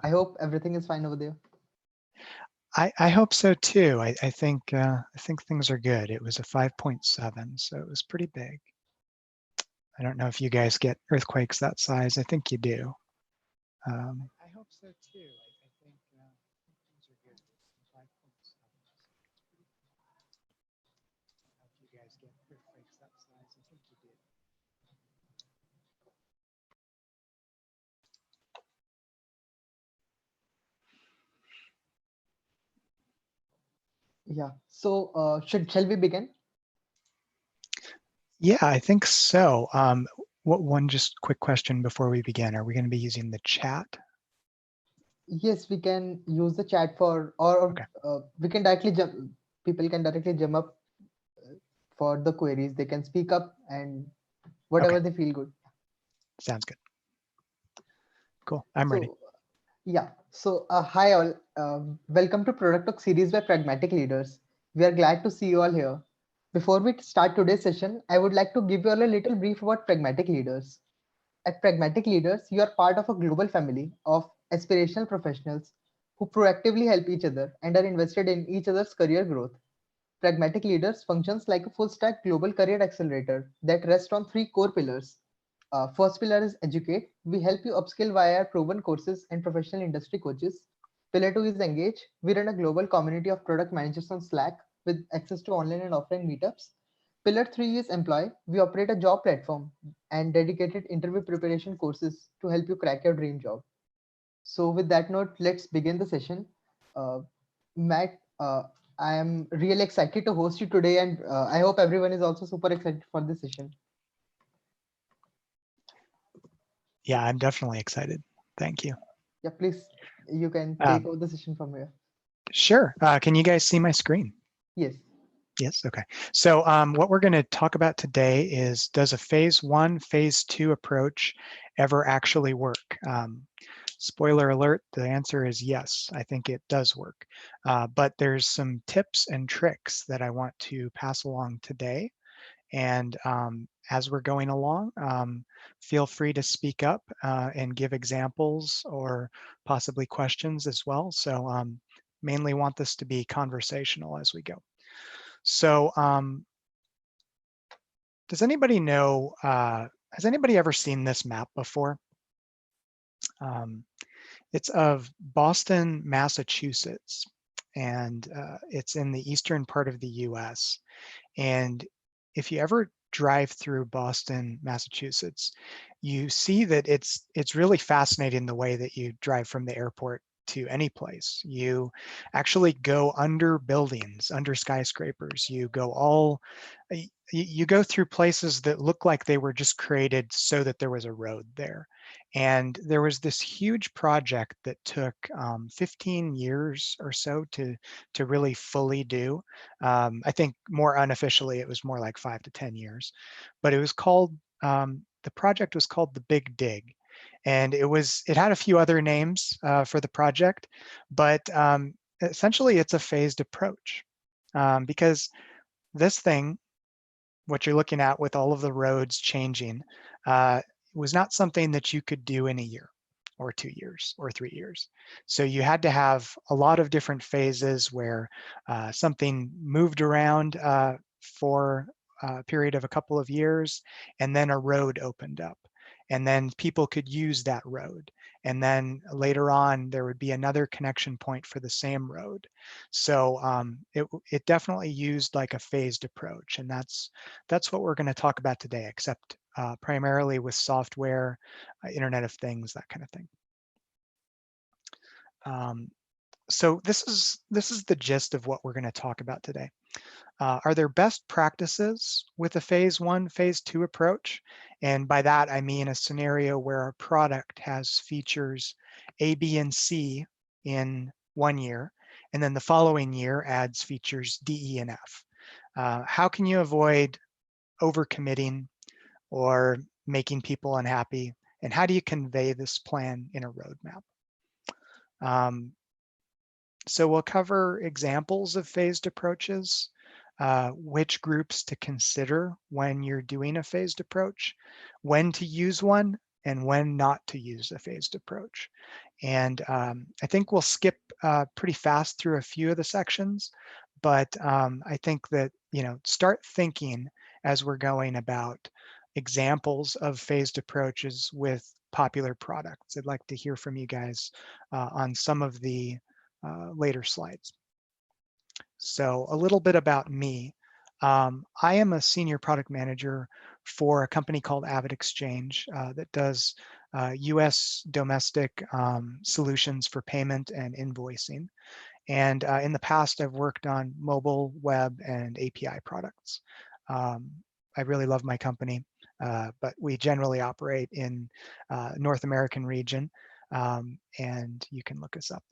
I hope everything is fine over there. I hope so too. I think things are good. It was a 5.7, so it was pretty big. I don't know if you guys get earthquakes that size. I think you do. I hope so too. I think things are good. 5.7. If you guys get earthquakes that size, I think you do. Yeah. So shall we begin? Yeah, I think so. One just quick question before we begin. Are we going to be using the chat? Yes, we can use the chat for, or Okay, we can directly jump. People can directly jump up for the queries. They can speak up and okay, whatever they feel good. sounds good. Cool, I'm ready. So yeah. So hi all. Welcome to Product Talk series by Pragmatic Leaders. We are glad to see you all here. Before we start today's session, I would like to give you all a little brief about Pragmatic Leaders. At Pragmatic Leaders, you are part of a global family of aspirational professionals who proactively help each other and are invested in each other's career growth. Pragmatic Leaders functions like a full stack global career accelerator that rests on three core pillars. First pillar is educate. We help you upskill via our proven courses and professional industry coaches. Pillar two is engage. We run a global community of product managers on Slack with access to online and offline meetups. Pillar three is employ. We operate a job platform and dedicated interview preparation courses to help you crack your dream job. So, with that note, let's begin the session. Uh, Matt, I am really excited to host you today, and I hope everyone is also super excited for this session. Yeah, I'm definitely excited. Thank you. Yeah, please, you can take Um, over the session from here. sure. Can you guys see my screen? Yes. Yes. Okay. So what we're going to talk about today is, does a phase one, phase two approach ever actually work? Spoiler alert, the answer is yes. I think it does work. But there's some tips and tricks that I want to pass along today. And as we're going along, feel free to speak up and give examples or possibly questions as well. So mainly want this to be conversational as we go. So does anybody know, has anybody ever seen this map before? It's of Boston, Massachusetts, and it's in the eastern part of the US. And if you ever drive through Boston, Massachusetts, you see that it's really fascinating the way that you drive from the airport to any place. You actually go under buildings, under skyscrapers. You go you go through places that look like they were just created so that there was a road there. And there was this huge project that took 15 years or so to really fully do. I think more unofficially, it was more like 5 to 10 years, but it was called, the project was called the Big Dig. And it had a few other names for the project, but essentially it's a phased approach because this thing, what you're looking at with all of the roads changing, was not something that you could do in a year or 2 years or 3 years. So you had to have a lot of different phases where something moved around for a period of a couple of years, and then a road opened up. And then people could use that road. And then later on, there would be another connection point for the same road. So it definitely used like a phased approach. And that's what we're going to talk about today, except primarily with software, Internet of Things, that kind of thing. So this is the gist of what we're going to talk about today. Are there best practices with a phase one, phase two approach? And by that, I mean a scenario where a product has features A, B, and C in 1 year, and then the following year adds features D, E, and F. How can you avoid overcommitting or making people unhappy? And how do you convey this plan in a roadmap? So we'll cover examples of phased approaches, which groups to consider when you're doing a phased approach, when to use one, and when not to use a phased approach. And I think we'll skip pretty fast through a few of the sections, but I think that, start thinking as we're going about examples of phased approaches with popular products. I'd like to hear from you guys on some of the later slides. So a little bit about me. I am a senior product manager for a company called AvidXchange that does US domestic solutions for payment and invoicing. And in the past, I've worked on mobile, web, and API products. I really love my company, but we generally operate in North American region, and you can look us up.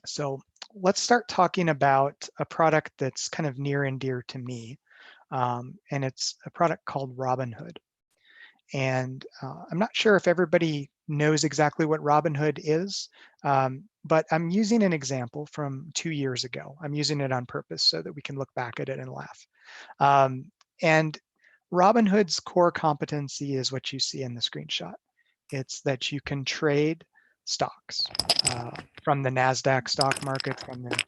So let's start talking about a product that's kind of near and dear to me, and it's a product called Robinhood. And I'm not sure if everybody knows exactly what Robinhood is, but I'm using an example from 2 years ago. I'm using it on purpose so that we can look back at it and laugh. And Robinhood's core competency is what you see in the screenshot. It's that you can trade stocks from the NASDAQ stock market, from the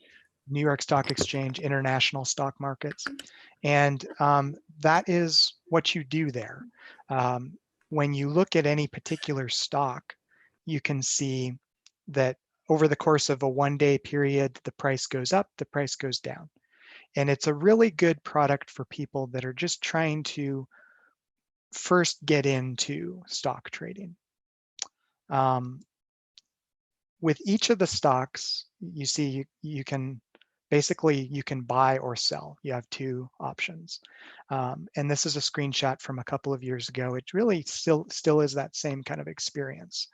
New York Stock Exchange, international stock markets. And that is what you do there. When you look at any particular stock, you can see that over the course of a one-day period, the price goes up, the price goes down. And it's a really good product for people that are just trying to first get into stock trading. With each of the stocks, you see you can basically you can buy or sell. You have two options. And this is a screenshot from a couple of years ago. It really still is that same kind of experience.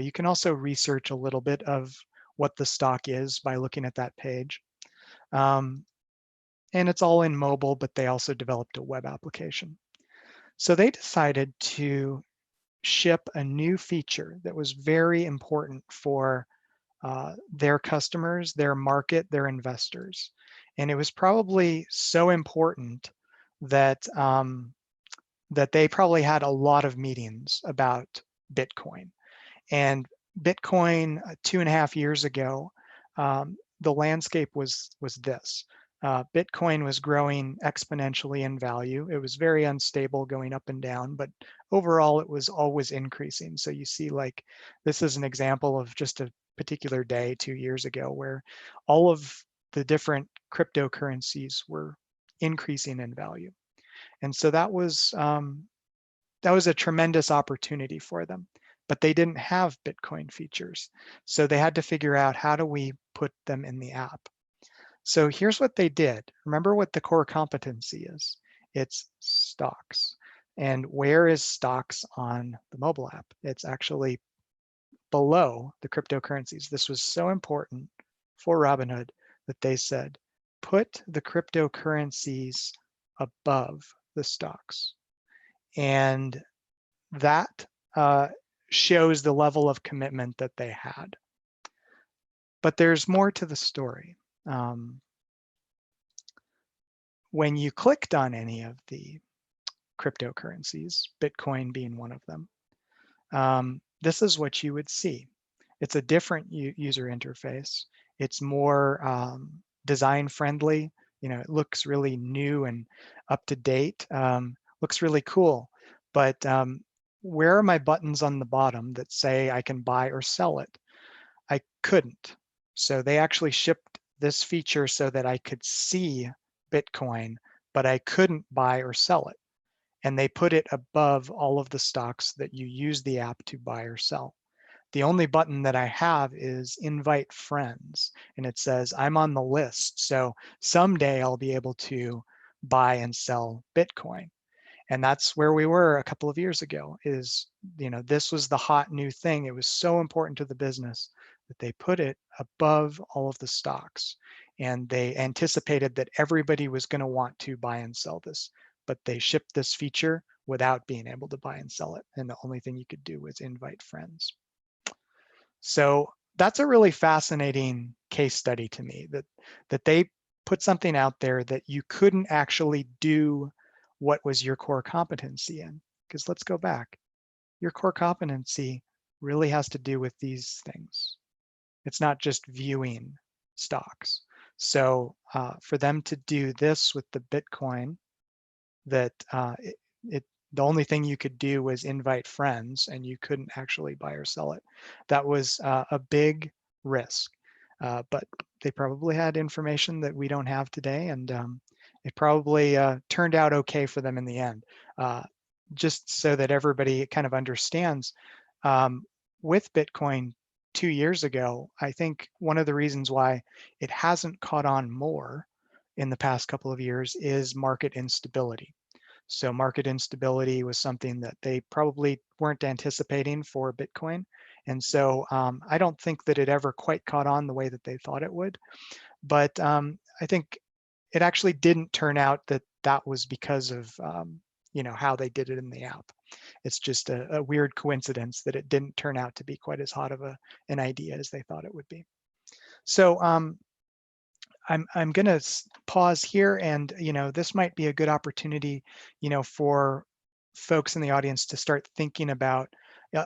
You can also research a little bit of what the stock is by looking at that page. And it's all in mobile, but they also developed a web application. So they decided to ship a new feature that was very important for their customers, their market, their investors. And it was probably so important that that they probably had a lot of meetings about Bitcoin. And Bitcoin 2.5 years ago, the landscape was this. Bitcoin was growing exponentially in value. It was very unstable going up and down, but overall it was always increasing. So you see, like, this is an example of just a particular day 2 years ago where all of the different cryptocurrencies were increasing in value. And so that was a tremendous opportunity for them, but they didn't have Bitcoin features. So they had to figure out, how do we put them in the app? So here's what they did. Remember what the core competency is. It's stocks. And where is stocks on the mobile app? It's actually below the cryptocurrencies. This was so important for Robinhood that they said, put the cryptocurrencies above the stocks. And that shows the level of commitment that they had. But there's more to the story. When you clicked on any of the cryptocurrencies, Bitcoin being one of them, this is what you would see. It's a different user interface. It's more design friendly. It looks really new and up to date. Looks really cool. But where are my buttons on the bottom that say I can buy or sell it? I couldn't. So they actually shipped this feature so that I could see Bitcoin, but I couldn't buy or sell it. And they put it above all of the stocks that you use the app to buy or sell. The only button that I have is invite friends, and it says I'm on the list. So someday I'll be able to buy and sell Bitcoin. And that's where we were a couple of years ago. This was the hot new thing. It was so important to the business that they put it above all of the stocks. And they anticipated that everybody was going to want to buy and sell this, but they shipped this feature without being able to buy and sell it. And the only thing you could do was invite friends. So that's a really fascinating case study to me, that they put something out there that you couldn't actually do what was your core competency in. Because let's go back. your core competency really has to do with these things. It's not just viewing stocks. So for them to do this with the Bitcoin, that the only thing you could do was invite friends, and you couldn't actually buy or sell it. That was a big risk, but they probably had information that we don't have today, and it probably turned out okay for them in the end. Just so that everybody kind of understands, with Bitcoin 2 years ago, I think one of the reasons why it hasn't caught on more in the past couple of years is market instability. So market instability was something that they probably weren't anticipating for Bitcoin. And so I don't think that it ever quite caught on the way that they thought it would. But I think it actually didn't turn out that that was because of how they did it in the app. It's just a weird coincidence that it didn't turn out to be quite as hot of an idea as they thought it would be. So I'm going to pause here, and this might be a good opportunity for folks in the audience to start thinking about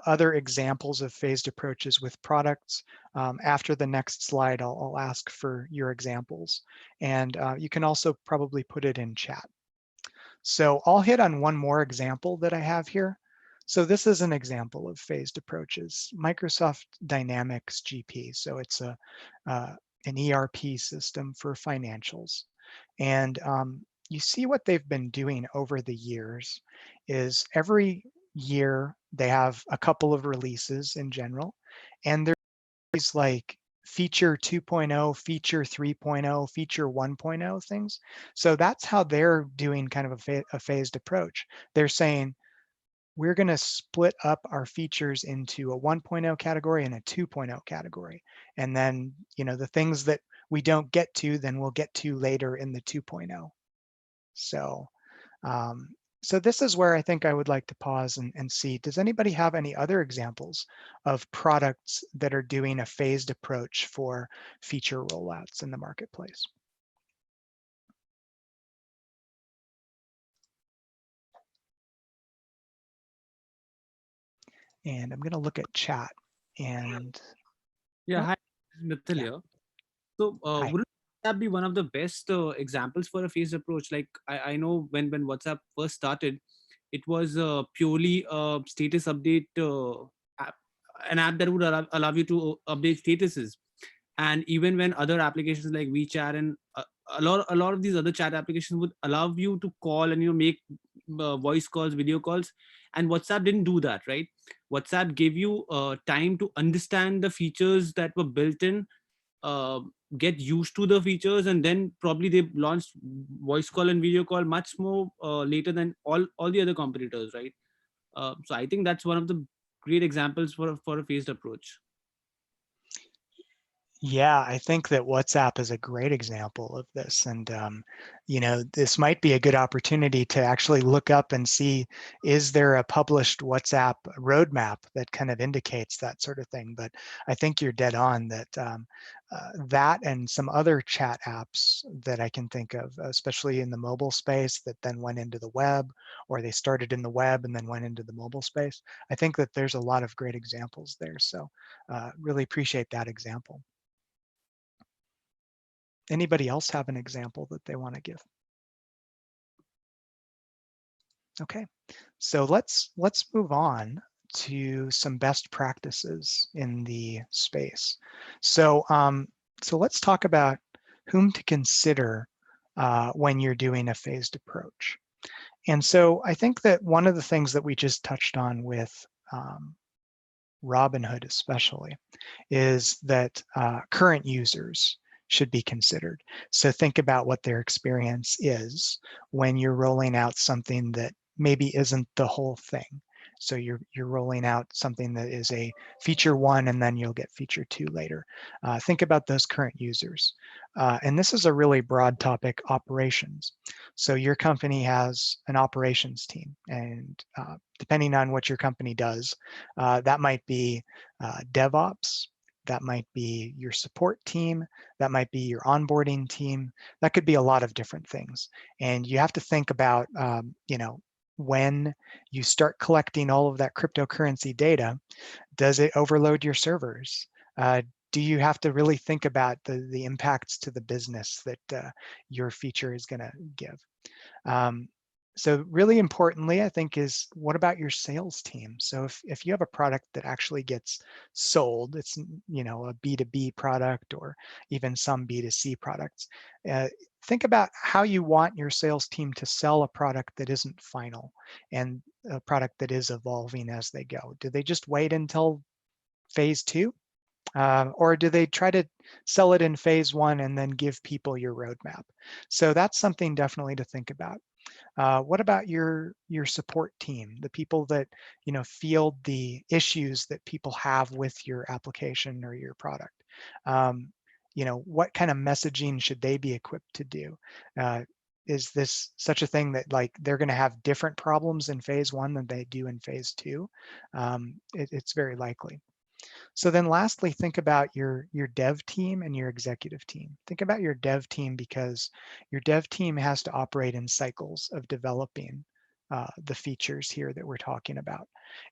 other examples of phased approaches with products. After the next slide, I'll ask for your examples, and you can also probably put it in chat. So I'll hit on one more example that I have here. So this is an example of phased approaches, Microsoft Dynamics GP. So it's an ERP system for financials. And you see what they've been doing over the years is every year they have a couple of releases in general, and there's like feature 2.0, feature 3.0, feature 1.0 things. So that's how they're doing kind of a phased approach. They're saying, we're going to split up our features into a 1.0 category and a 2.0 category. And then, the things that we don't get to, then we'll get to later in the 2.0. So this is where I think I would like to pause and see, does anybody have any other examples of products that are doing a phased approach for feature rollouts in the marketplace? And I'm going to look at chat. And Yeah, hi, Mithil yeah, here. So, hi. would that be one of the best examples for a phased approach? Like, I know when WhatsApp first started, it was purely a status update app, an app that would allow you to update statuses. And even when other applications like WeChat and a lot of these other chat applications would allow you to call and make voice calls, video calls, and WhatsApp didn't do that, right? WhatsApp gave you time to understand the features that were built in, uh, get used to the features, and then probably they launched voice call and video call much more later than all the other competitors, right? So I think that's one of the great examples for a phased approach. Yeah, I think that WhatsApp is a great example of this. And, this might be a good opportunity to actually look up and see, is there a published WhatsApp roadmap that kind of indicates that sort of thing? But I think you're dead on that that and some other chat apps that I can think of, especially in the mobile space that then went into the web, or they started in the web and then went into the mobile space. I think that there's a lot of great examples there. So really appreciate that example. Anybody else have an example that they want to give? Okay, so let's move on to some best practices in the space. So so let's talk about whom to consider when you're doing a phased approach. And so I think that one of the things that we just touched on with Robinhood especially is that current users should be considered. So think about what their experience is when you're rolling out something that maybe isn't the whole thing. So you're rolling out something that is a feature 1, and then you'll get feature 2 later. Think about those current users. And this is a really broad topic, operations. So your company has an operations team, and depending on what your company does, that might be DevOps, that might be your support team, that might be your onboarding team. That could be a lot of different things. And you have to think about, when you start collecting all of that cryptocurrency data, does it overload your servers? Do you have to really think about the impacts to the business that your feature is going to give? So really importantly, I think, is what about your sales team? So if you have a product that actually gets sold, it's, you know, a B2B product or even some B2C products, think about how you want your sales team to sell a product that isn't final and a product that is evolving as they go. Do they just wait until phase 2? Or do they try to sell it in phase 1 and then give people your roadmap? So that's something definitely to think about. What about your support team, the people that, you know, field the issues that people have with your application or your product? You know, what kind of messaging should they be equipped to do? Is this such a thing that, like, they're going to have different problems in phase 1 than they do in phase 2? It's very likely. So then lastly, think about your dev team and your executive team. Think about your dev team, because your dev team has to operate in cycles of developing the features here that we're talking about.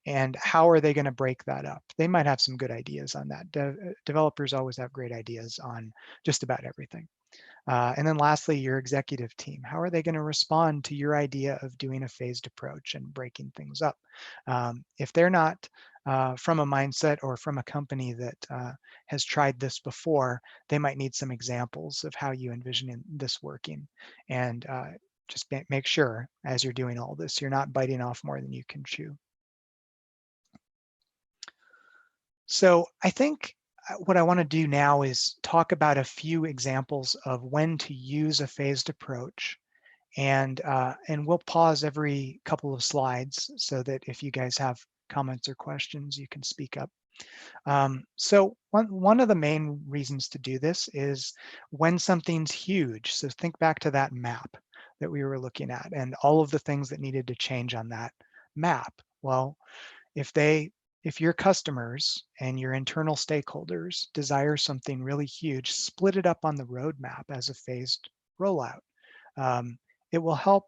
And how are they going to break that up? They might have some good ideas on that. Developers always have great ideas on just about everything. And then lastly, your executive team. How are they going to respond to your idea of doing a phased approach and breaking things up? If they're not from a mindset or from a company that has tried this before, they might need some examples of how you envision this working. And just make sure, as you're doing all this, you're not biting off more than you can chew. So I think what I want to do now is talk about a few examples of when to use a phased approach. And we'll pause every couple of slides so that if you guys have comments or questions, you can speak up. So one of the main reasons to do this is when something's huge. So think back to that map that we were looking at and all of the things that needed to change on that map. Well, if your customers and your internal stakeholders desire something really huge, split it up on the roadmap as a phased rollout. It will help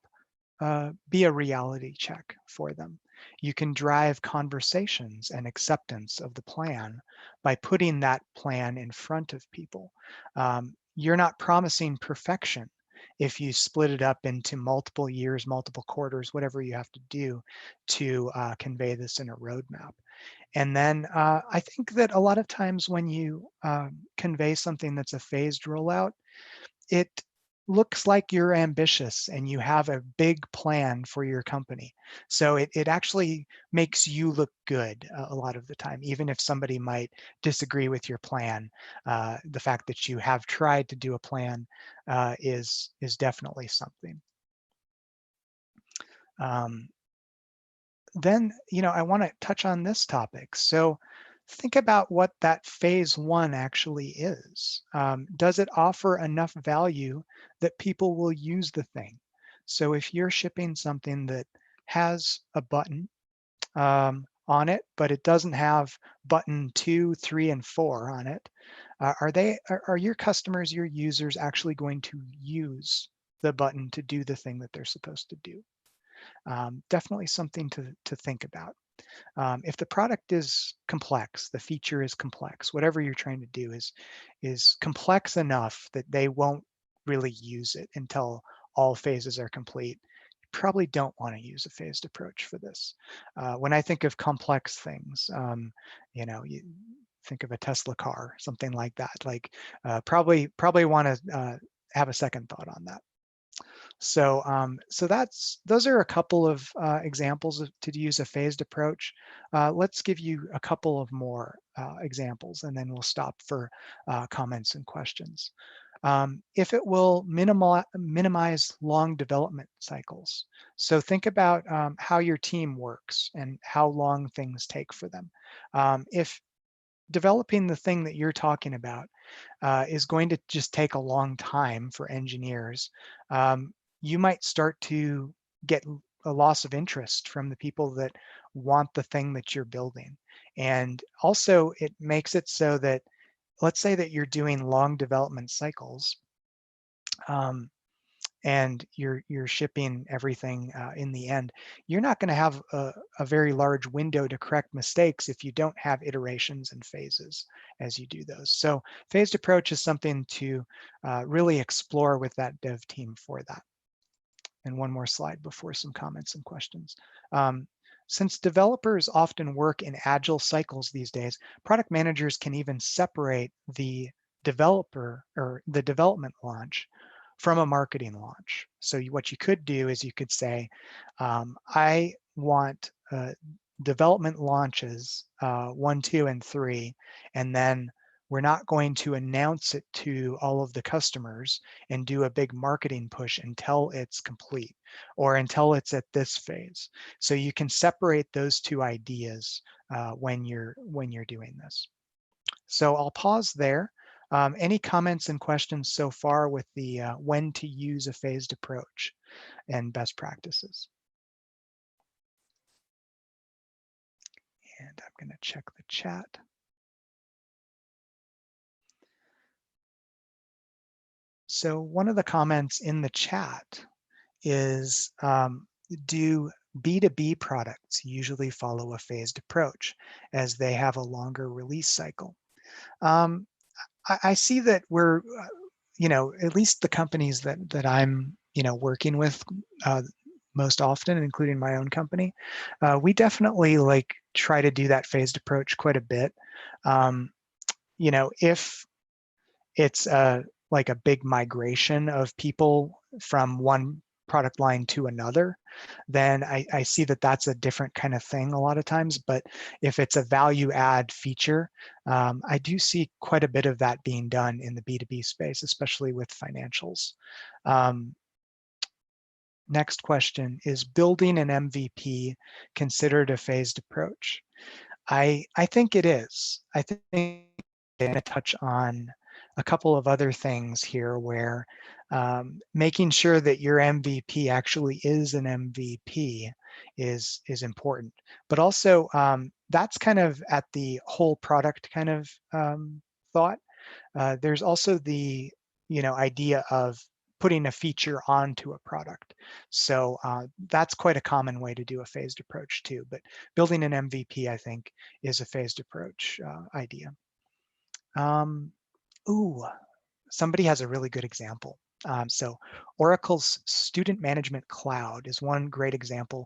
be a reality check for them. You can drive conversations and acceptance of the plan by putting that plan in front of people. You're not promising perfection if you split it up into multiple years, multiple quarters, whatever you have to do to convey this in a roadmap. And then I think that a lot of times when you convey something that's a phased rollout, it looks like you're ambitious and you have a big plan for your company. So it actually makes you look good a lot of the time, even if somebody might disagree with your plan. The fact that you have tried to do a plan is definitely something. Then, you know, I want to touch on this topic. So think about what that phase 1 actually is. Does it offer enough value that people will use the thing? So if you're shipping something that has a button on it, but it doesn't have button 2, 3, and 4 on it, are your customers, your users, actually going to use the button to do the thing that they're supposed to do? Definitely something to think about. If the product is complex, the feature is complex, whatever you're trying to do is complex enough that they won't really use it until all phases are complete, you probably don't want to use a phased approach for this. When I think of complex things, you know, you think of a Tesla car, something like that. Like probably want to have a second thought on that. So, those are a couple of examples to use a phased approach. Let's give you a couple of more examples, and then we'll stop for comments and questions. If it will minimize long development cycles. So think about how your team works and how long things take for them. If developing the thing that you're talking about is going to just take a long time for engineers, you might start to get a loss of interest from the people that want the thing that you're building. And also it makes it so that, let's say that you're doing long development cycles. and you're shipping everything in the end, you're not going to have a very large window to correct mistakes if you don't have iterations and phases as you do those. So phased approach is something to really explore with that dev team for that. And one more slide before some comments and questions. Since developers often work in agile cycles these days, product managers can even separate the developer or the development launch from a marketing launch. So what you could do is you could say, I want development launches 1, 2, and 3, and then we're not going to announce it to all of the customers and do a big marketing push until it's complete or until it's at this phase. So you can separate those two ideas when you're doing this. So I'll pause there. Any comments and questions so far with the when to use a phased approach and best practices? And I'm going to check the chat. So one of the comments in the chat is, do B2B products usually follow a phased approach as they have a longer release cycle? I see that we're, at least the companies that I'm, working with most often, including my own company, we definitely like try to do that phased approach quite a bit. If it's like a big migration of people from one product line to another, then I see that that's a different kind of thing a lot of times. But if it's a value add feature, I do see quite a bit of that being done in the B2B space, especially with financials. Next question, is building an MVP considered a phased approach? I think it is. I think I'm going to touch on a couple of other things here where making sure that your MVP actually is an MVP is important. But also that's kind of at the whole product kind of thought. There's also the idea of putting a feature onto a product. So that's quite a common way to do a phased approach too. But building an MVP, I think, is a phased approach idea. Ooh, somebody has a really good example. So Oracle's Student Management Cloud is one great example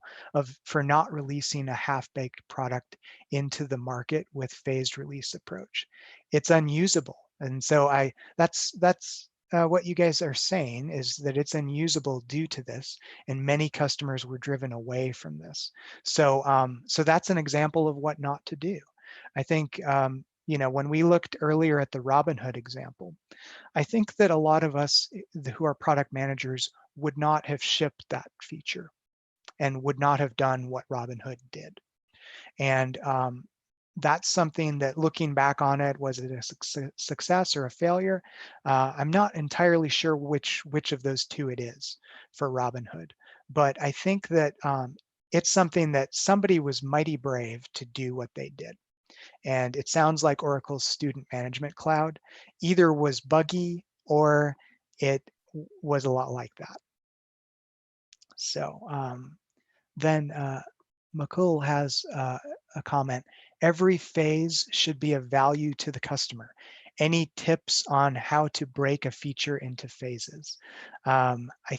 for not releasing a half-baked product into the market with phased release approach. It's unusable, and so that's what you guys are saying is that it's unusable due to this, and many customers were driven away from this. So so that's an example of what not to do. I think when we looked earlier at the Robinhood example, I think that a lot of us who are product managers would not have shipped that feature and would not have done what Robinhood did. And that's something that, looking back on it, was it a success or a failure? I'm not entirely sure which of those two it is for Robinhood, but I think that it's something that somebody was mighty brave to do what they did. And it sounds like Oracle's Student Management Cloud either was buggy or it was a lot like that. So then Makul has a comment. Every phase should be of value to the customer. Any tips on how to break a feature into phases? I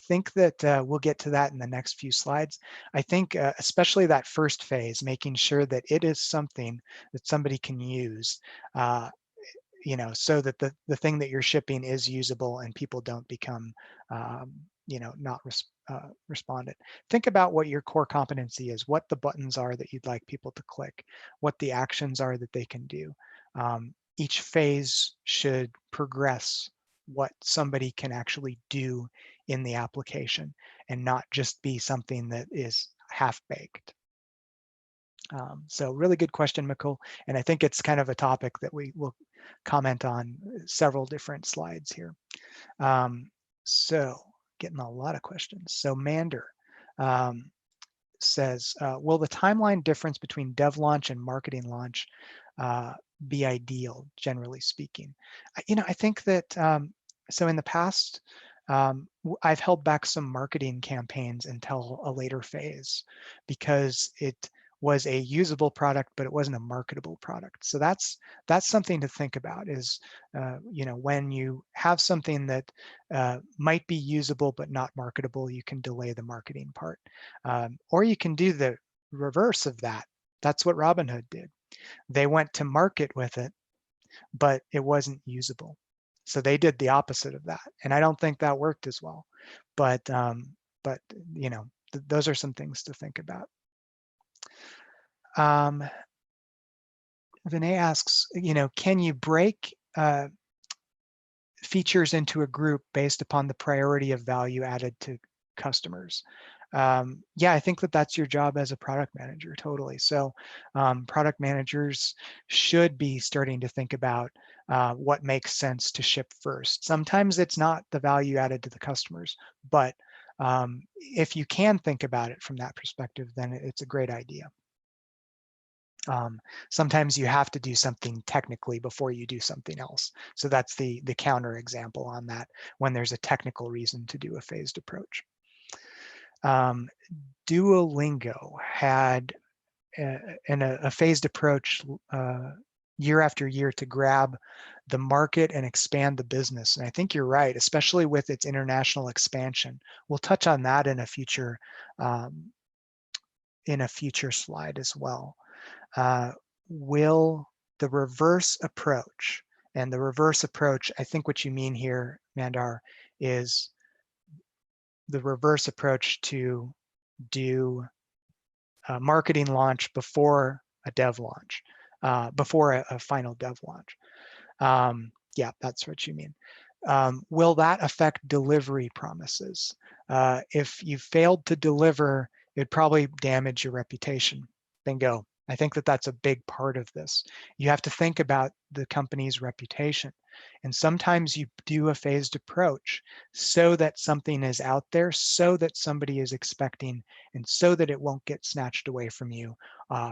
think that we'll get to that in the next few slides. I think especially that first phase, making sure that it is something that somebody can use, so that the thing that you're shipping is usable and people don't become, not respondent. Think about what your core competency is, what the buttons are that you'd like people to click, what the actions are that they can do. Each phase should progress what somebody can actually do in the application and not just be something that is half-baked. So really good question, Mikkel. And I think it's kind of a topic that we will comment on several different slides here. So getting a lot of questions. So Mander says, will the timeline difference between dev launch and marketing launch be ideal, generally speaking? I think that, so in the past, I've held back some marketing campaigns until a later phase because it was a usable product, but it wasn't a marketable product. So that's something to think about is, when you have something that might be usable but not marketable, you can delay the marketing part. Or you can do the reverse of that. That's what Robinhood did. They went to market with it, but it wasn't usable. So they did the opposite of that. And I don't think that worked as well. But those are some things to think about. Vinay asks, can you break features into a group based upon the priority of value added to customers? Yeah, I think that that's your job as a product manager, totally. So product managers should be starting to think about what makes sense to ship first. Sometimes it's not the value added to the customers, but if you can think about it from that perspective, then it's a great idea. Sometimes you have to do something technically before you do something else. So that's the counter example on that, when there's a technical reason to do a phased approach. Duolingo had a phased approach year after year to grab the market and expand the business. And I think you're right, especially with its international expansion. We'll touch on that in a future slide as well. Will the reverse approach, and the reverse approach, I think what you mean here, Mandar, is the reverse approach to do a marketing launch before a dev launch, before a final dev launch. Yeah, that's what you mean. Will that affect delivery promises? If you failed to deliver, it'd probably damage your reputation. Bingo. I think that that's a big part of this. You have to think about the company's reputation. And sometimes you do a phased approach so that something is out there, so that somebody is expecting, and so that it won't get snatched away from you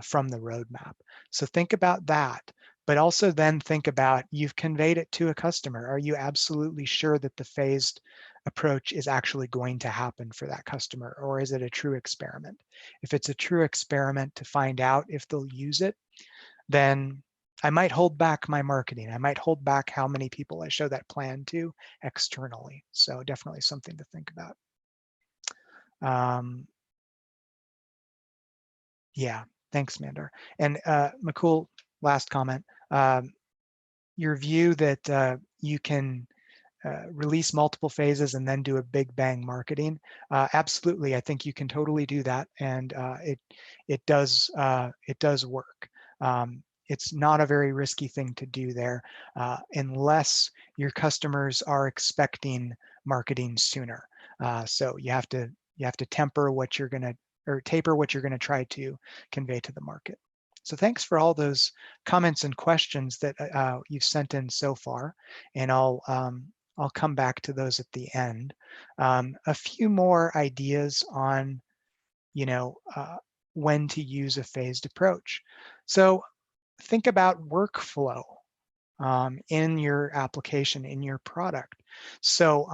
from the roadmap. So think about that. But also then think about, you've conveyed it to a customer. Are you absolutely sure that the phased approach is actually going to happen for that customer, or is it a true experiment? If it's a true experiment to find out if they'll use it, then I might hold back my marketing. I might hold back how many people I show that plan to externally. So definitely something to think about. Yeah, thanks, Mandar. And Makul, last comment. Your view that you can release multiple phases and then do a big bang marketing. Absolutely, I think you can totally do that, and it does work. It's not a very risky thing to do there, unless your customers are expecting marketing sooner. So you have to temper what you're going to, or taper what you're going to try to convey to the market. So thanks for all those comments and questions that you've sent in so far, and I'll come back to those at the end. A few more ideas on, when to use a phased approach. So think about workflow in your application, in your product. So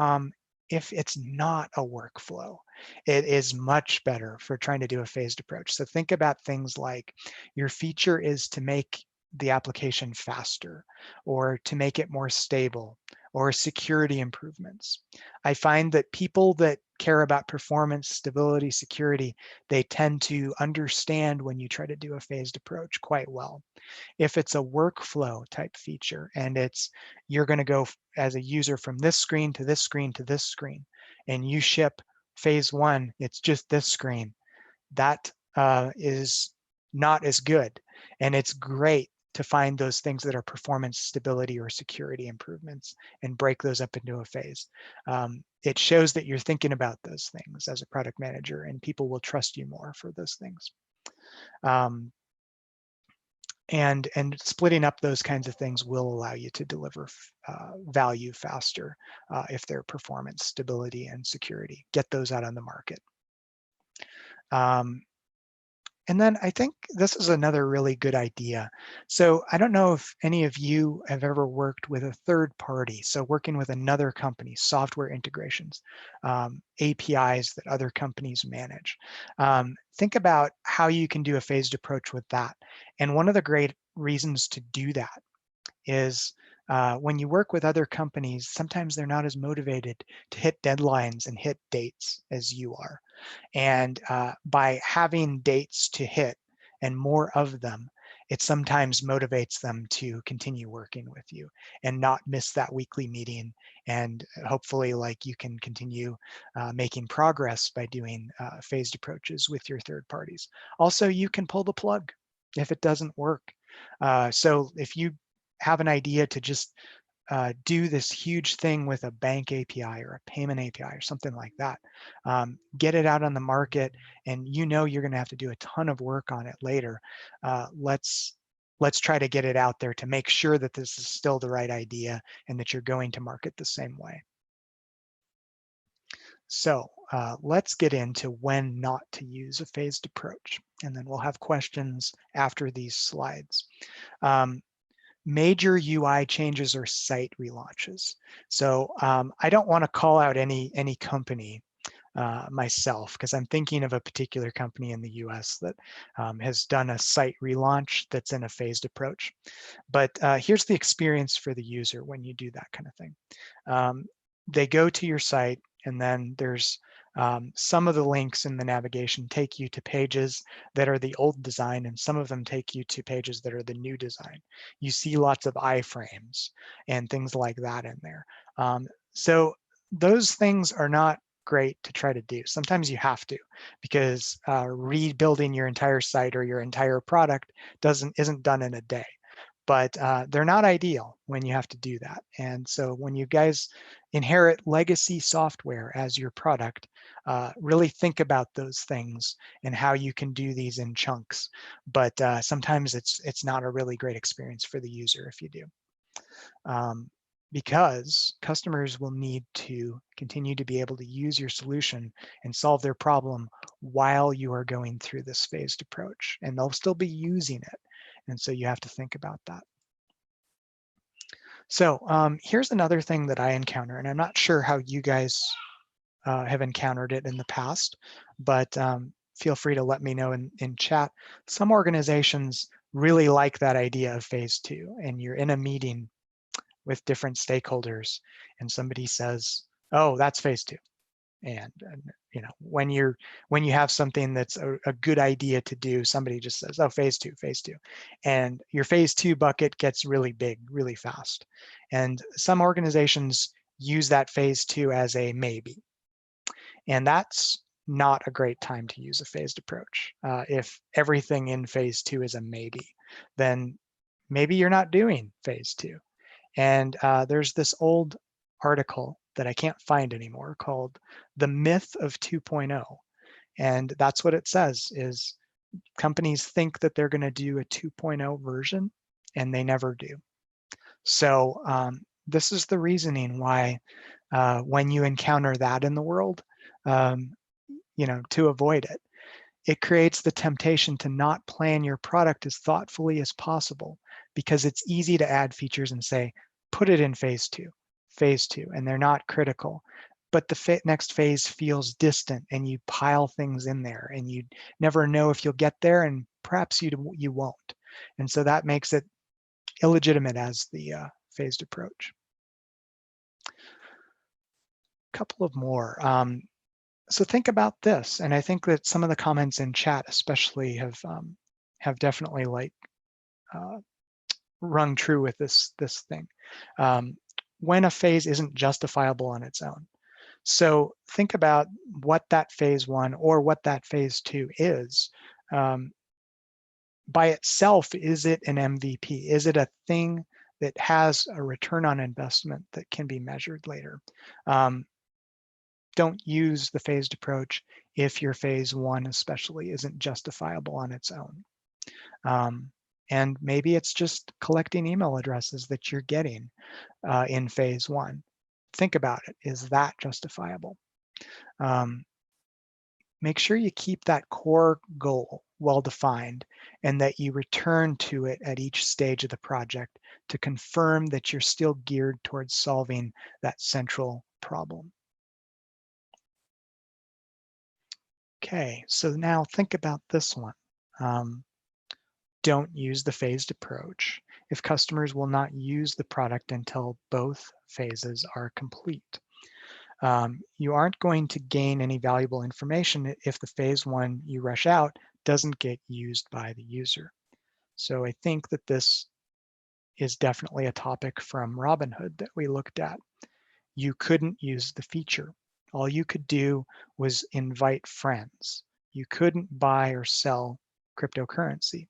if it's not a workflow, it is much better for trying to do a phased approach. So think about things like, your feature is to make the application faster, or to make it more stable, or security improvements. I find that people that care about performance, stability, security, they tend to understand when you try to do a phased approach quite well. If it's a workflow type feature, and you're going to go as a user from this screen to this screen to this screen, and you ship phase one, it's just this screen, that is not as good. And it's great to find those things that are performance, stability, or security improvements and break those up into a phase. It shows that you're thinking about those things as a product manager, and people will trust you more for those things. And splitting up those kinds of things will allow you to deliver value faster if they're performance, stability, and security. Get those out on the market. And then I think this is another really good idea. So I don't know if any of you have ever worked with a third party. So working with another company, software integrations, APIs that other companies manage. Think about how you can do a phased approach with that. And one of the great reasons to do that is when you work with other companies, sometimes they're not as motivated to hit deadlines and hit dates as you are. And by having dates to hit and more of them, it sometimes motivates them to continue working with you and not miss that weekly meeting. And hopefully, like, you can continue making progress by doing phased approaches with your third parties. Also, you can pull the plug if it doesn't work. So if you have an idea to just do this huge thing with a bank API or a payment API or something like that. Get it out on the market, and you know you're going to have to do a ton of work on it later. Let's try to get it out there to make sure that this is still the right idea and that you're going to market the same way. So let's get into when not to use a phased approach, and then we'll have questions after these slides. Major UI changes or site relaunches. So I don't want to call out any company myself, because I'm thinking of a particular company in the US that has done a site relaunch that's in a phased approach. But here's the experience for the user when you do that kind of thing. They go to your site, and then there's some of the links in the navigation take you to pages that are the old design, and some of them take you to pages that are the new design. You see lots of iframes and things like that in there. So those things are not great to try to do. Sometimes you have to, because rebuilding your entire site or your entire product isn't done in a day. But they're not ideal when you have to do that. And so when you guys inherit legacy software as your product, really think about those things and how you can do these in chunks. But sometimes it's not a really great experience for the user if you do. Because customers will need to continue to be able to use your solution and solve their problem while you are going through this phased approach, and they'll still be using it. And so you have to think about that. So here's another thing that I encounter, and I'm not sure how you guys have encountered it in the past, but feel free to let me know in chat. Some organizations really like that idea of phase two, and you're in a meeting with different stakeholders, and somebody says, "Oh, that's phase two." And you know, when you have something that's a good idea to do, somebody just says, "Oh, phase two," and your phase two bucket gets really big really fast. And some organizations use that phase two as a maybe, and that's not a great time to use a phased approach. If everything in phase two is a maybe, then maybe you're not doing phase two. And there's this old article that I can't find anymore called The Myth of 2.0. And that's what it says is companies think that they're going to do a 2.0 version, and they never do. So this is the reasoning why when you encounter that in the world, you know, to avoid it, it creates the temptation to not plan your product as thoughtfully as possible, because it's easy to add features and say, put it in phase two, and they're not critical. But the next phase feels distant, and you pile things in there, and you never know if you'll get there, and perhaps you won't. And so that makes it illegitimate as the phased approach. A couple of more. So think about this, and I think that some of the comments in chat especially have definitely like rung true with this thing. When a phase isn't justifiable on its own. So think about what that phase one or what that phase two is. By itself, is it an MVP? Is it a thing that has a return on investment that can be measured later? Don't use the phased approach if your phase one especially isn't justifiable on its own. And maybe it's just collecting email addresses that you're getting in phase one. Think about it. Is that justifiable? make sure you keep that core goal well defined and that you return to it at each stage of the project to confirm that you're still geared towards solving that central problem. Okay, so now think about this one. Don't use the phased approach if customers will not use the product until both phases are complete. You aren't going to gain any valuable information if the phase one you rush out doesn't get used by the user. So I think that this is definitely a topic from Robinhood that we looked at. You couldn't use the feature. All you could do was invite friends. You couldn't buy or sell cryptocurrency.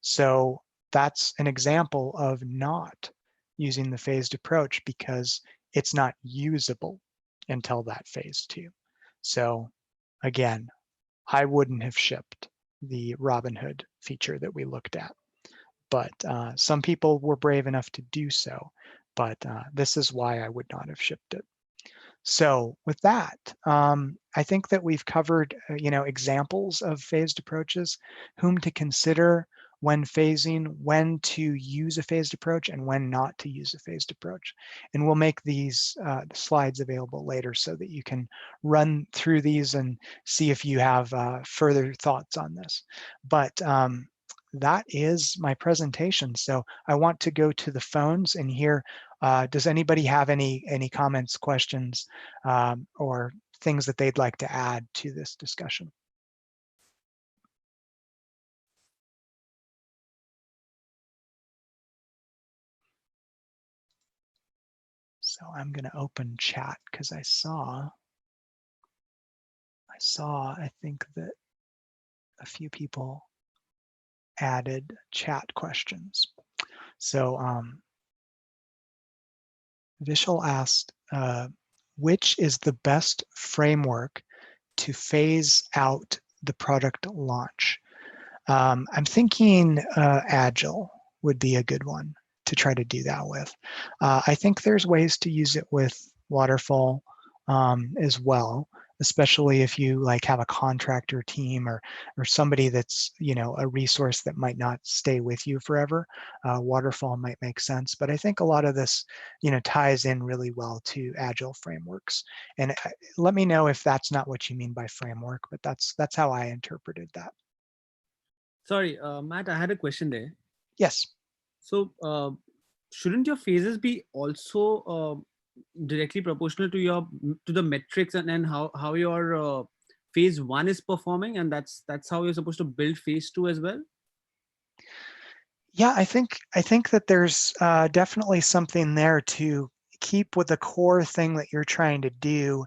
So that's an example of not using the phased approach because it's not usable until that phase two. So again, I wouldn't have shipped the Robinhood feature that we looked at, but some people were brave enough to do so, but this is why I would not have shipped it. So with that, I think that we've covered, examples of phased approaches, whom to consider when phasing, when to use a phased approach, and when not to use a phased approach. And we'll make these slides available later so that you can run through these and see if you have further thoughts on this. But that is my presentation. So I want to go to the phones and hear, does anybody have any comments, questions, or things that they'd like to add to this discussion? So I'm going to open chat because I saw, I think that a few people added chat questions. So Vishal asked, which is the best framework to phase out the product launch? I'm thinking Agile would be a good one to try to do that with. I think there's ways to use it with waterfall as well, especially if you like have a contractor team or somebody that's, a resource that might not stay with you forever. Waterfall might make sense, but I think a lot of this, ties in really well to Agile frameworks. And let me know if that's not what you mean by framework, but that's how I interpreted that. Sorry, Matt, I had a question there. Yes. So, shouldn't your phases be also directly proportional to the metrics and how your phase one is performing, and that's how you're supposed to build phase two as well? Yeah, I think that there's definitely something there to keep with the core thing that you're trying to do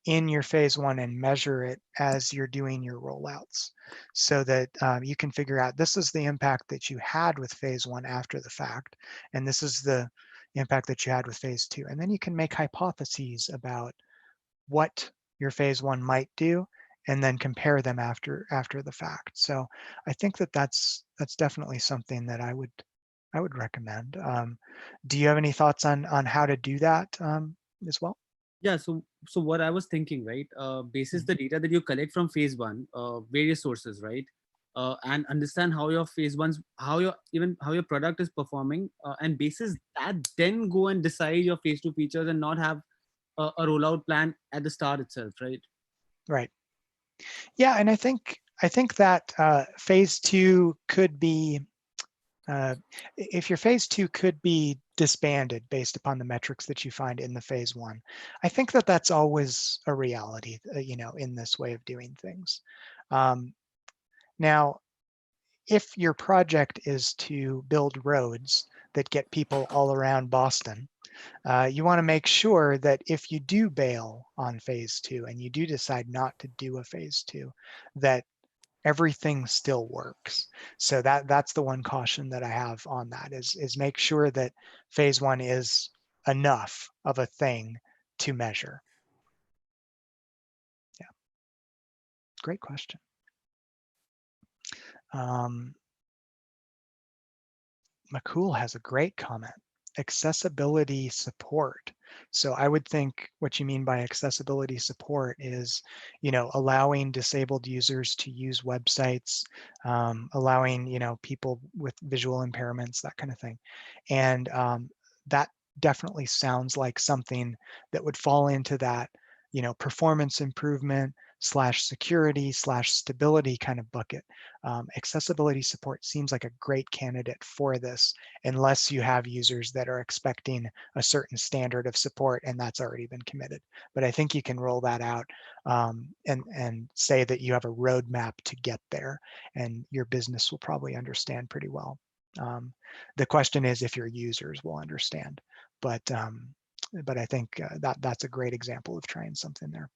in your phase one and measure it as you're doing your rollouts, so that you can figure out this is the impact that you had with phase one after the fact, and this is the impact that you had with phase two, and then you can make hypotheses about what your phase one might do and then compare them after the fact. So I think that that's definitely something that I would recommend. Do you have any thoughts on how to do that as well? Yeah. So what I was thinking, right? Basis Mhm. the data that you collect from phase one, various sources, right? And understand how your phase one's, how your product is performing, and basis that, then go and decide your phase two features and not have a rollout plan at the start itself, right? Right. Yeah, and I think that phase two could be, if your phase two could be disbanded based upon the metrics that you find in the phase one, I think that that's always a reality, in this way of doing things. Now, if your project is to build roads that get people all around Boston, you want to make sure that if you do bail on phase two and you do decide not to do a phase two, that everything still works. So that's the one caution that I have on that is make sure that phase one is enough of a thing to measure. Yeah, great question. McCool has a great comment. Accessibility support. So I would think what you mean by accessibility support is, allowing disabled users to use websites, allowing, people with visual impairments, that kind of thing. And that definitely sounds like something that would fall into that, performance improvement / security / stability kind of bucket. Accessibility support seems like a great candidate for this, unless you have users that are expecting a certain standard of support and that's already been committed. But I think you can roll that out and say that you have a roadmap to get there, and your business will probably understand pretty well. The question is if your users will understand, but I think that's a great example of trying something there.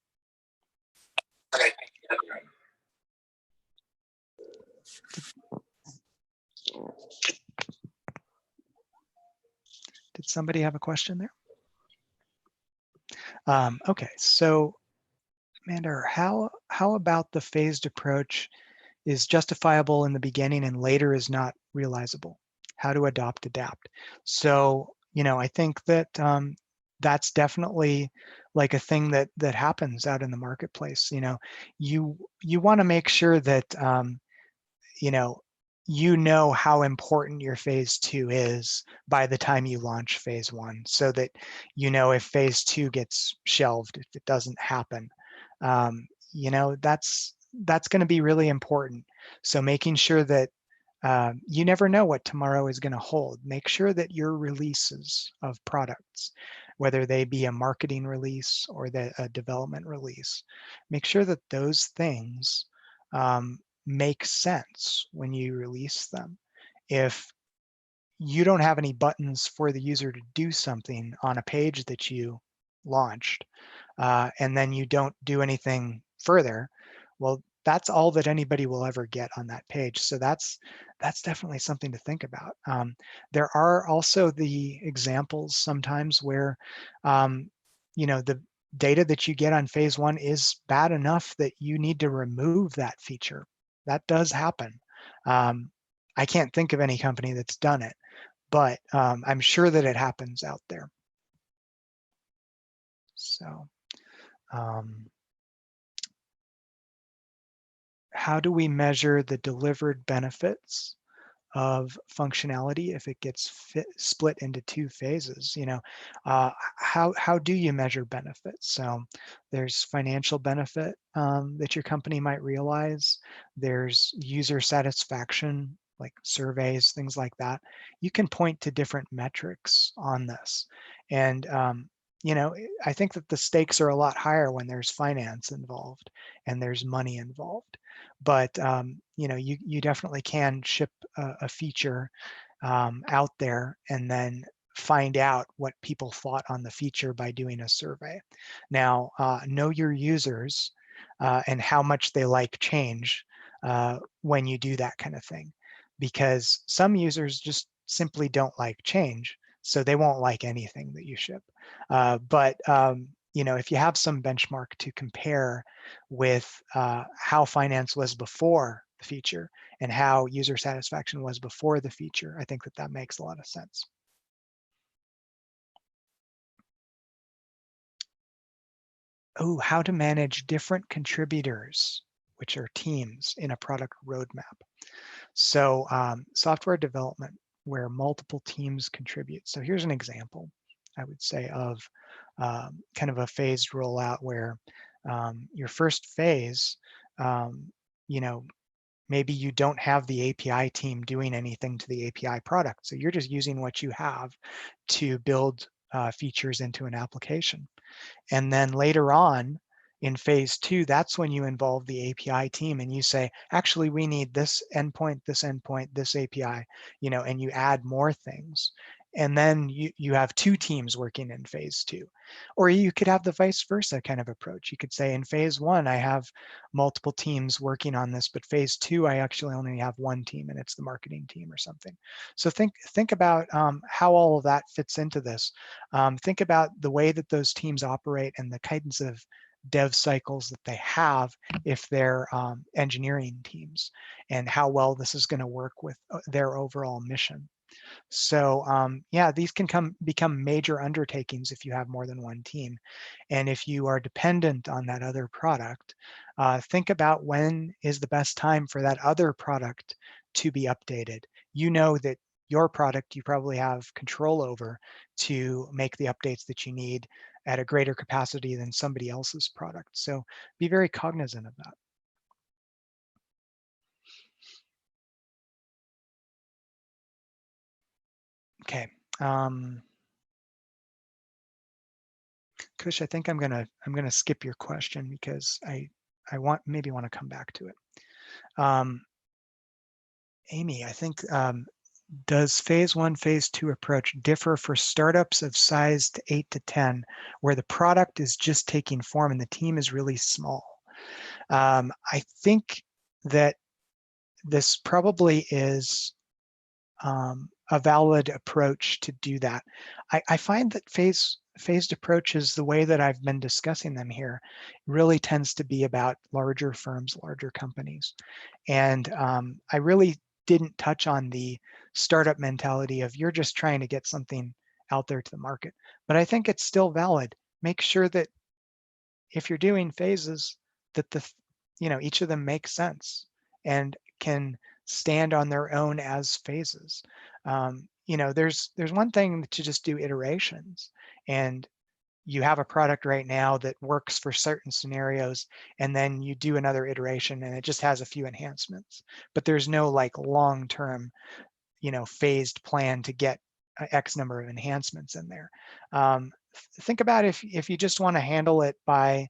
Did somebody have a question there? Okay, so Mandar, how about the phased approach is justifiable in the beginning and later is not realizable? How to adapt. So, I think that that's definitely like a thing that happens out in the marketplace. You want to make sure that you know how important your phase 2 is by the time you launch phase 1, so that if phase 2 gets shelved, if it doesn't happen, that's going to be really important. So making sure that you never know what tomorrow is going to hold. Make sure that your releases of products, whether they be a marketing release or a development release, make sure that those things make sense when you release them. If you don't have any buttons for the user to do something on a page that you launched, and then you don't do anything further, well, that's all that anybody will ever get on that page. So that's definitely something to think about. There are also the examples sometimes where, the data that you get on phase 1 is bad enough that you need to remove that feature. That does happen. I can't think of any company that's done it, but I'm sure that it happens out there. So how do we measure the delivered benefits of functionality if it gets split into 2 phases? How do you measure benefits? So there's financial benefit that your company might realize. There's user satisfaction, like surveys, things like that. You can point to different metrics on this. And I think that the stakes are a lot higher when there's finance involved and there's money involved. But you definitely can ship a feature out there and then find out what people thought on the feature by doing a survey. Now, know your users and how much they like change when you do that kind of thing, because some users just simply don't like change, so they won't like anything that you ship. But if you have some benchmark to compare with how finance was before the feature and how user satisfaction was before the feature, I think that makes a lot of sense. Oh, how to manage different contributors, which are teams in a product roadmap. So software development where multiple teams contribute. So here's an example, I would say, of kind of a phased rollout where your first phase, maybe you don't have the API team doing anything to the API product. So you're just using what you have to build features into an application. And then later on in phase 2, that's when you involve the API team and you say, actually, we need this endpoint, this API, and you add more things. And then you have 2 teams working in phase 2. Or you could have the vice versa kind of approach. You could say in phase 1, I have multiple teams working on this, but phase 2, I actually only have 1 team and it's the marketing team or something. So think about how all of that fits into this. Think about the way that those teams operate and the kinds of dev cycles that they have if they're engineering teams, and how well this is going to work with their overall mission. So yeah, these can become major undertakings if you have more than one team. And if you are dependent on that other product, think about when is the best time for that other product to be updated. You know that your product you probably have control over to make the updates that you need at a greater capacity than somebody else's product. So be very cognizant of that. Okay. Kush, I think I'm gonna skip your question because I maybe want to come back to it. Amy, I think does phase 1, phase 2 approach differ for startups of size 8 to 10, where the product is just taking form and the team is really small? I think that this probably is a valid approach to do that. I find that phased approaches, the way that I've been discussing them here, really tends to be about larger firms, larger companies. And I really didn't touch on the startup mentality of you're just trying to get something out there to the market. But I think it's still valid. Make sure that if you're doing phases, that each of them makes sense and can stand on their own as phases. There's one thing to just do iterations, and you have a product right now that works for certain scenarios, and then you do another iteration and it just has a few enhancements, but there's no like long-term phased plan to get X number of enhancements in there. Think about if you just want to handle it by,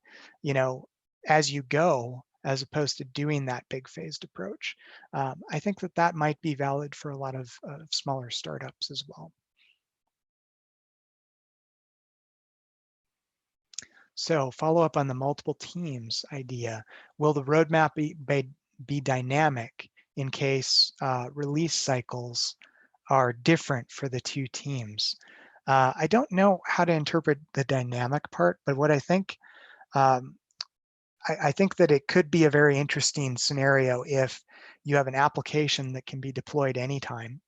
as you go, as opposed to doing that big phased approach. I think that might be valid for a lot of smaller startups as well. So follow up on the multiple teams idea. Will the roadmap be dynamic in case release cycles are different for the two teams? I don't know how to interpret the dynamic part, but what I think, I think that it could be a very interesting scenario if you have an application that can be deployed anytime,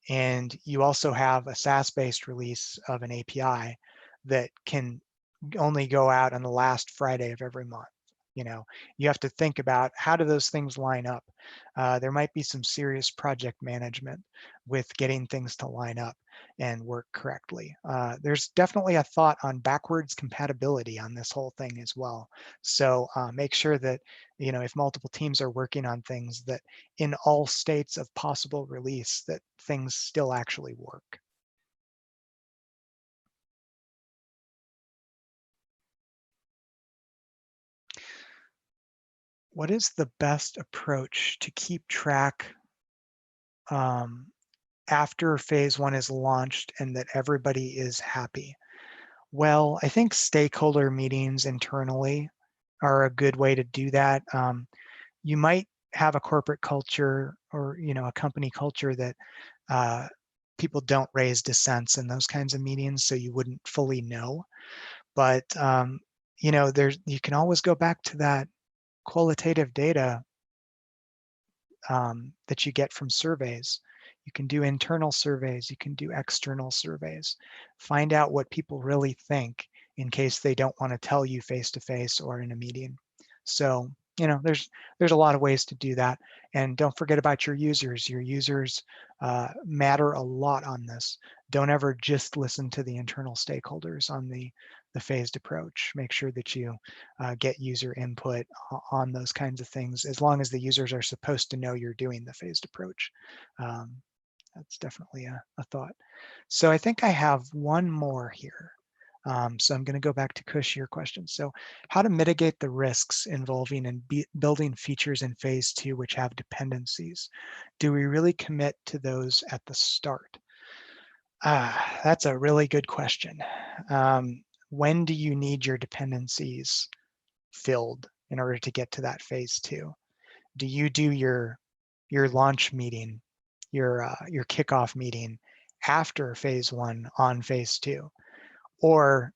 and you also have a SaaS-based release of an API that can only go out on the last Friday of every month. You have to think about how do those things line up. There might be some serious project management with getting things to line up and work correctly. There's definitely a thought on backwards compatibility on this whole thing as well. So make sure that, if multiple teams are working on things, that in all states of possible release, that things still actually work. What is the best approach to keep track after phase 1 is launched and that everybody is happy? Well, I think stakeholder meetings internally are a good way to do that. You might have a corporate culture or a company culture that people don't raise dissents in those kinds of meetings, so you wouldn't fully know. But you can always go back to that qualitative data that you get from surveys. You can do internal surveys, you can do external surveys. Find out what people really think in case they don't want to tell you face-to-face or in a meeting. So, there's a lot of ways to do that. And don't forget about your users. Your users matter a lot on this. Don't ever just listen to the internal stakeholders on the phased approach. Make sure that you get user input on those kinds of things, as long as the users are supposed to know you're doing the phased approach. That's definitely a thought. So I think I have one more here. So I'm going to go back to Kush, your question. So how to mitigate the risks involving in building features in phase 2 which have dependencies? Do we really commit to those at the start? That's a really good question. When do you need your dependencies filled in order to get to that phase 2? Do you do your launch meeting, your kickoff meeting after phase 1 on phase 2? Or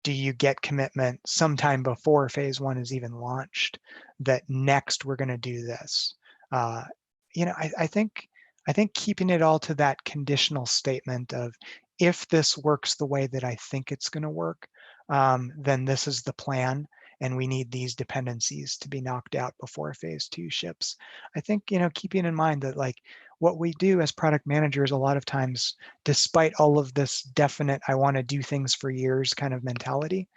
do you get commitment sometime before phase 1 is even launched that next we're going to do this? I think I think keeping it all to that conditional statement of, if this works the way that I think it's going to work, then this is the plan, and we need these dependencies to be knocked out before phase 2 ships. I think, keeping in mind that like what we do as product managers a lot of times, despite all of this definite, I want to do things for years kind of mentality,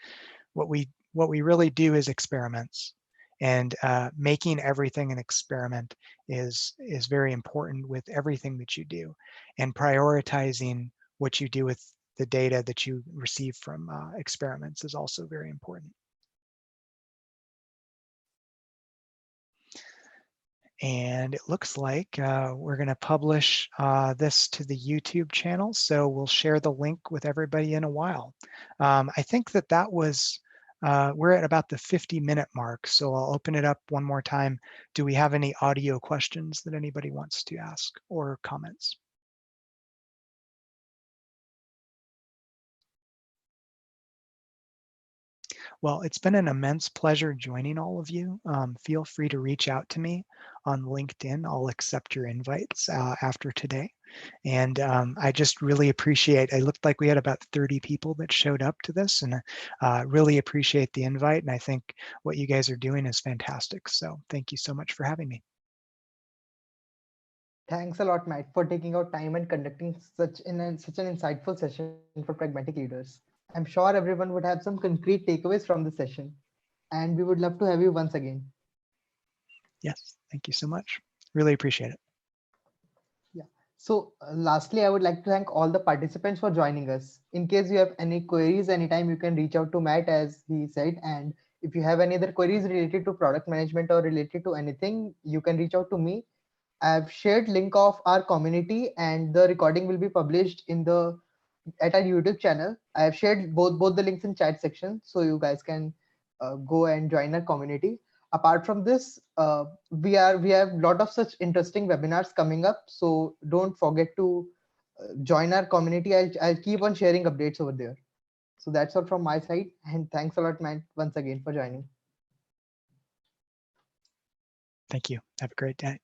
what we really do is experiments. And making everything an experiment is very important with everything that you do. And prioritizing what you do with the data that you receive from experiments is also very important. And it looks like we're going to publish this to the YouTube channel. So we'll share the link with everybody in a while. I think that was, we're at about the 50-minute mark. So I'll open it up one more time. Do we have any audio questions that anybody wants to ask or comments? Well, it's been an immense pleasure joining all of you. Feel free to reach out to me on LinkedIn. I'll accept your invites after today. And I just really appreciate, it looked like we had about 30 people that showed up to this, and really appreciate the invite. And I think what you guys are doing is fantastic. So thank you so much for having me. Thanks a lot, Matt, for taking out time and conducting such an insightful session for pragmatic leaders. I'm sure everyone would have some concrete takeaways from the session, and we would love to have you once again. Yes, thank you so much. Really appreciate it. Yeah. So lastly, I would like to thank all the participants for joining us. In case you have any queries, anytime you can reach out to Matt, as he said. And if you have any other queries related to product management or related to anything, you can reach out to me. I've shared link of our community, and the recording will be published in the at our YouTube channel. I have shared both the links in chat section, so you guys can go and join our community. Apart from this, we have a lot of such interesting webinars coming up, so don't forget to join our community. I'll keep on sharing updates over there. So that's all from my side, and thanks a lot, Matt, once again for joining. Thank you. Have a great day.